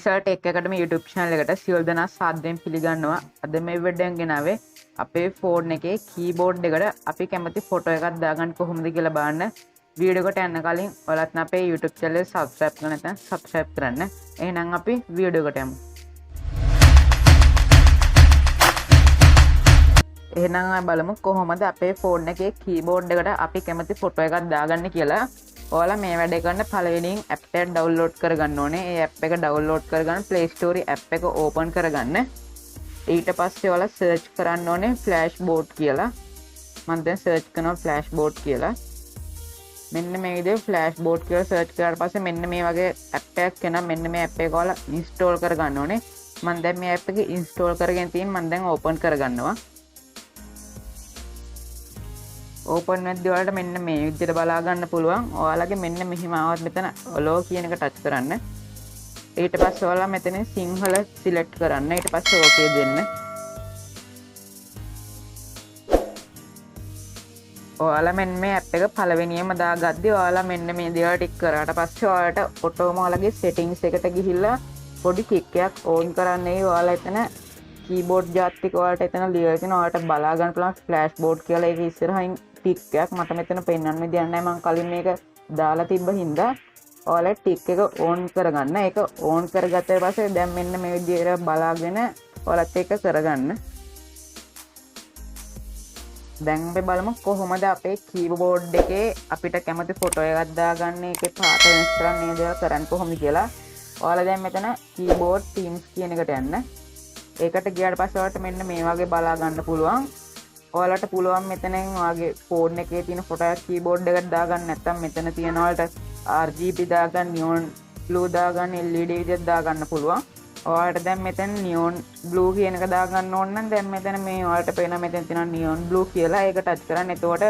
Nisal tech එකටම YouTube channel එකට සියලු දෙනා සාදරයෙන් පිළිගන්නවා. අද මේ වීඩියෝ එකෙන් ගෙනාවේ අපේ ෆෝන් එකේ කීබෝඩ් එකට අපි කැමති ෆොටෝ එකක් දාගන්න කොහොමද කියලා බලන්න. වීඩියෝ එකට යන්න කලින් ඔයාලත් අපේ YouTube channel එක subscribe කරන්න නැත්නම් subscribe කරන්න. එහෙනම් අපි වීඩියෝ එකට යමු. එහෙනම් බලමු කොහොමද අපේ ෆෝන් එකේ කීබෝඩ් එකට අපි කැමති ෆොටෝ එකක් දාගන්න කියලා. ඔයාලා මේ වැඩේ කරන්න පළවෙනියෙන් app එක download කරගන්න ඕනේ. ඒ app එක download කරගන්න Play Store app එක open කරගන්න. ඊට පස්සේ ඔයාලා search කරන්න ඕනේ flashboard කියලා. මම දැන් search කරනවා flashboard කියලා. මෙන්න මේ විදිහේ flashboard කියලා search කරාට පස්සේ මෙන්න මේ වගේ app එකක් එනවා. මෙන්න මේ app එක ඔයාලා install කරගන්න ඕනේ. මම දැන් මේ app එක install කරගෙන තියෙන මම දැන් open කරගන්නවා. ඕපන් වෙද්දී ඔයාලට මෙන්න මේ විදිහට බලා ගන්න පුළුවන්. ඔයාලගේ මෙන්න මෙහිම ආවත් මෙතන allow කියන එක ටච් කරන්න. ඊට පස්සේ ඔයාලා මෙතන සිංහල සිලෙක්ට් කරන්න. ඊට පස්සේ okay දෙන්න. ඔයාලා මෙන්න මේ app එක පළවෙනියම දාගද්දී ඔයාලා මෙන්න මේ දේවල් ටික කරාට පස්සේ ඔයාලට ඔටෝම ඔයාලගේ settings එකට ගිහිල්ලා පොඩි ටික් එකක් on කරන්නේ. ඔයාලා එතන keyboard ජාතික ඔයාලට එතන ලියලා තියෙනවා. ඔයාලට බලා ගන්න පුළුවන් flashboard කියලා. ඒක ඉස්සරහින් ටික් එකක් මට මෙතන පෙන්වන්න විදියක් නැහැ. මම කලින් මේක දාලා තිබ්බ හින්දා ඔයාලා ටික් එක ඕන් කරගන්න. ඒක ඕන් කරගත්තා පස්සේ දැන් මෙන්න මේ විදියට බලාගෙන ඔයාලත් ඒක කරගන්න. දැන් අපි බලමු කොහොමද අපේ කීබෝඩ් එකේ අපිට කැමති ෆොටෝ එකක් දාගන්න. ඒකේ පාට වෙනස් කරන්න මේ දේවල් කරන්න කොහොමද කියලා. ඔයාලා දැන් මෙතන keyboard themes කියන එකට යන්න. ඒකට ගියාට පස්සේ ඔයාලට මෙන්න මේ වගේ බලා ගන්න පුළුවන්. ඔයාලට පුළුවන් මෙතනෙන් ඔයාගේ ෆෝන් එකේ තියෙන ෆොටෝ එක කීබෝඩ් එකට දාගන්න. නැත්නම් මෙතන තියෙන ඔයාලට RGB දාගන්න, neon blue දාගන්න, LED විදිහට දාගන්න පුළුවන්. ඔයාලට දැන් මෙතන neon blue කියන එක දාගන්න ඕන නම් දැන් මෙතන මේ ඔයාලට පේන මෙතන තියෙන neon blue කියලා ඒක ටච් කරන්න. එතකොට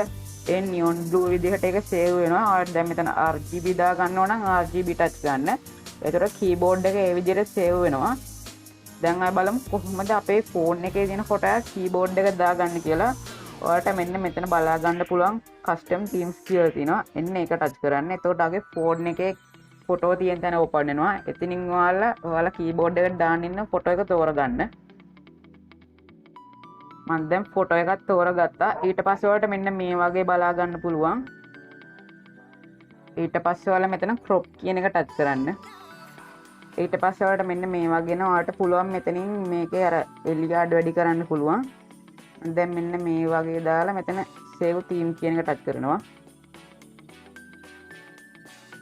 ඒ neon blue විදිහට ඒක සේව් වෙනවා. ඔයාලට දැන් මෙතන RGB දාගන්න ඕන නම් RGB ටච් ගන්න. එතකොට කීබෝඩ් එක ඒ විදිහට සේව් වෙනවා. දැන් අපි බලමු කොහොමද අපේ ෆෝන් එකේ තියෙන ෆොටෝ එක කීබෝඩ් එකට දාගන්න කියලා. ඔයාලට මෙන්න මෙතන බලා ගන්න පුළුවන් custom themes කියලා තියෙනවා. එන්න ඒක ටච් කරන්න. එතකොට ආගේ ෆෝන් එකේ ෆොටෝ තියෙන තැන ඕපන් වෙනවා. එතනින් ඔයාලා කීබෝඩ් එකට දාන්න ඉන්න ෆොටෝ එක තෝරගන්න. මම දැන් ෆොටෝ එකක් තෝරගත්තා. ඊට පස්සේ ඔයාලට මෙන්න මේ වගේ බලා ගන්න පුළුවන්. ඊට පස්සේ ඔයාලා මෙතන crop කියන එක ටච් කරන්න. ඊට පස්සේ ඔයාලට මෙන්න මේ වගේ න ඔයාලට පුළුවන් මෙතනින් මේකේ අර එලියාඩ් වැඩි කරන්න පුළුවන්. දැන් මෙන්න මේ වගේ දාලා මෙතන save theme කියන එක ටච් කරනවා.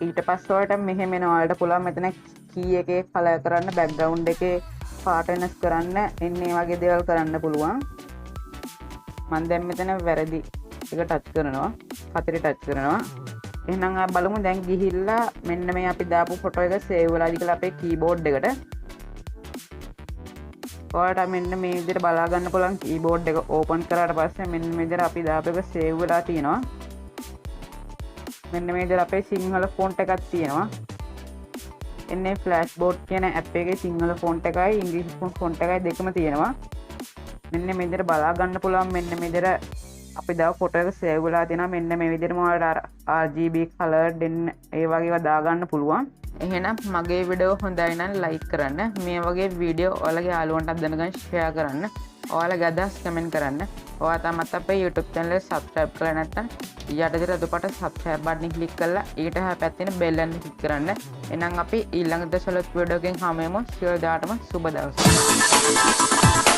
ඊට පස්සේ ඔයාලට මෙහෙම එනවා. ඔයාලට පුළුවන් මෙතන key එකේ color කරන්න, background එකේ පාට වෙනස් කරන්න, එන්නේ වගේ දේවල් කරන්න පුළුවන්. මම දැන් මෙතන වැරදි එක ටච් කරනවා. හතරේ ටච් කරනවා. එහෙනම් ආ බලමු දැන් ගිහිල්ලා මෙන්න මේ අපි දාපු ෆොටෝ එක සේව් වෙලාද කියලා අපේ කීබෝඩ් එකට. ඔයාලට මෙන්න මේ විදිහට බලා ගන්න පුළුවන් කීබෝඩ් එක ඕපන් කරාට පස්සේ මෙන්න මේ විදිහට අපි දාපු එක සේව් වෙලා තියෙනවා. මෙන්න මේ විදිහට අපේ සිංහල ෆොන්ට් එකක් තියෙනවා. එන්නේ flashboard කියන app එකේ සිංහල ෆොන්ට් එකයි ඉංග්‍රීසි ෆොන්ට් එකයි දෙකම තියෙනවා. මෙන්න මේ විදිහට බලා ගන්න පුළුවන්. මෙන්න මේ විදිහට අපි දාව ෆොටෝ එක සේව් වෙලා තියෙනවා. මෙන්න මේ විදිහටම ඔයාලට RGB color දෙන්න ඒ වගේ ඒවා දාගන්න පුළුවන්. එහෙනම් මගේ වීඩියෝ හොඳයි නම් like කරන්න. මේ වගේ වීඩියෝ ඔයාලගේ යාළුවන්ටත් දැනගන්න share කරන්න. ඔයාලගේ අදහස් comment කරන්න. ඔයා තමත් අපේ YouTube channel එක subscribe කරලා නැත්නම් යට දිර අදුපට subscribe button එක click කරලා ඊට එහා පැත්තේ තියෙන bell එක click කරන්න. එහෙනම් අපි ඊළඟ දවසවල වීඩියෝ එකෙන් හමු වෙමු. සියලු දාටම සුබ දවසක්.